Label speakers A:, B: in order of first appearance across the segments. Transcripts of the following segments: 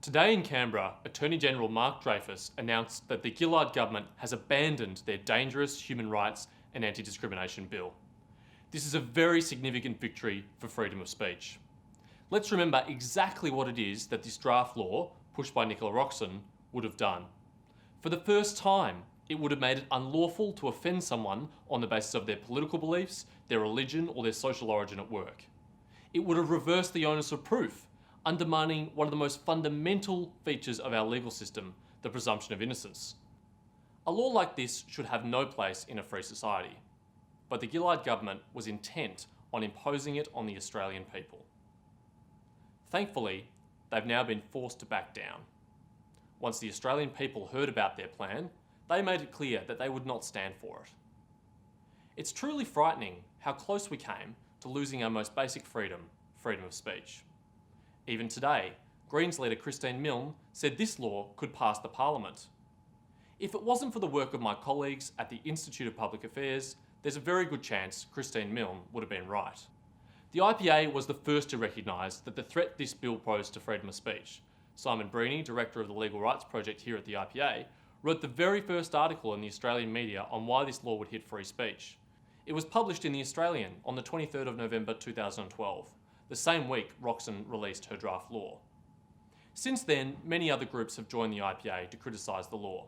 A: Today in Canberra, Attorney-General Mark Dreyfus announced that the Gillard government has abandoned their dangerous human rights and anti-discrimination bill. This is a very significant victory for freedom of speech. Let's remember exactly what it is that this draft law, pushed by Nicola Roxon, would have done. For the first time, it would have made it unlawful to offend someone on the basis of their political beliefs, their religion, or their social origin at work. It would have reversed the onus of proof, undermining one of the most fundamental features of our legal system, the presumption of innocence. A law like this should have no place in a free society, but the Gillard government was intent on imposing it on the Australian people. Thankfully, they've now been forced to back down. Once the Australian people heard about their plan, they made it clear that they would not stand for it. It's truly frightening how close we came to losing our most basic freedom, freedom of speech. Even today, Greens leader Christine Milne said this law could pass the Parliament. If it wasn't for the work of my colleagues at the Institute of Public Affairs, there's a very good chance Christine Milne would have been right. The IPA was the first to recognise that the threat this bill posed to freedom of speech. Simon Breeny, director of the Legal Rights Project here at the IPA, wrote the very first article in the Australian media on why this law would hit free speech. It was published in The Australian on the 23rd of November 2012, the same week Roxon released her draft law. Since then, many other groups have joined the IPA to criticise the law.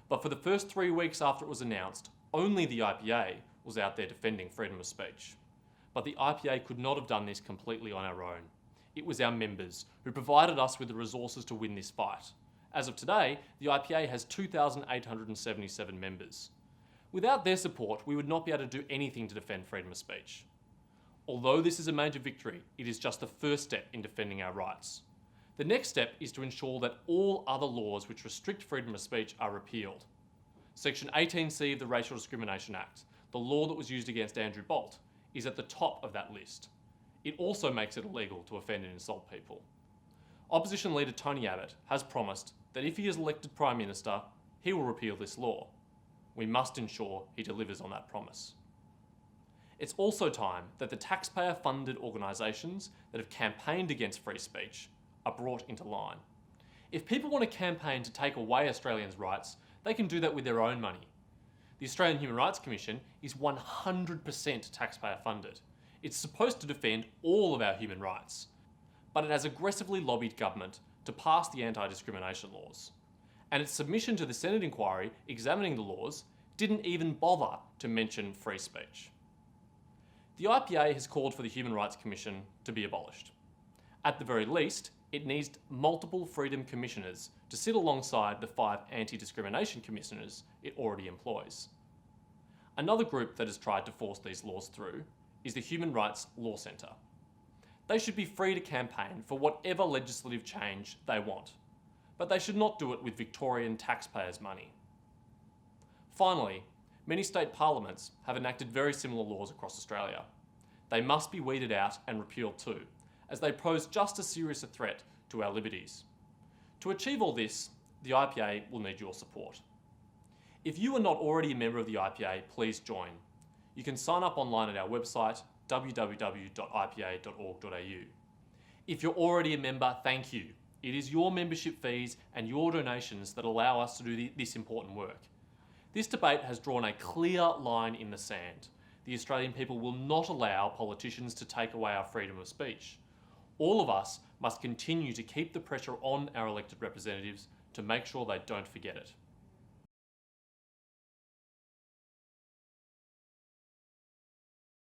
A: But for the first 3 weeks after it was announced, only the IPA was out there defending freedom of speech. But the IPA could not have done this completely on our own. It was our members who provided us with the resources to win this fight. As of today, the IPA has 2,877 members. Without their support, we would not be able to do anything to defend freedom of speech. Although this is a major victory, it is just the first step in defending our rights. The next step is to ensure that all other laws which restrict freedom of speech are repealed. Section 18C of the Racial Discrimination Act, the law that was used against Andrew Bolt, is at the top of that list. It also makes it illegal to offend and insult people. Opposition leader Tony Abbott has promised that if he is elected Prime Minister, he will repeal this law. We must ensure he delivers on that promise. It's also time that the taxpayer-funded organisations that have campaigned against free speech are brought into line. If people want to campaign to take away Australians' rights, they can do that with their own money. The Australian Human Rights Commission is 100% taxpayer-funded. It's supposed to defend all of our human rights, but it has aggressively lobbied government to pass the anti-discrimination laws. And its submission to the Senate inquiry examining the laws didn't even bother to mention free speech. The IPA has called for the Human Rights Commission to be abolished. At the very least, it needs multiple freedom commissioners to sit alongside the 5 anti-discrimination commissioners it already employs. Another group that has tried to force these laws through is the Human Rights Law Centre. They should be free to campaign for whatever legislative change they want, but they should not do it with Victorian taxpayers' money. Finally, many state parliaments have enacted very similar laws across Australia. They must be weeded out and repealed too, as they pose just as serious a threat to our liberties. To achieve all this, the IPA will need your support. If you are not already a member of the IPA, please join. You can sign up online at our website, www.ipa.org.au. If you're already a member, thank you. It is your membership fees and your donations that allow us to do this important work. This debate has drawn a clear line in the sand. The Australian people will not allow politicians to take away our freedom of speech. All of us must continue to keep the pressure on our elected representatives to make sure they don't forget it.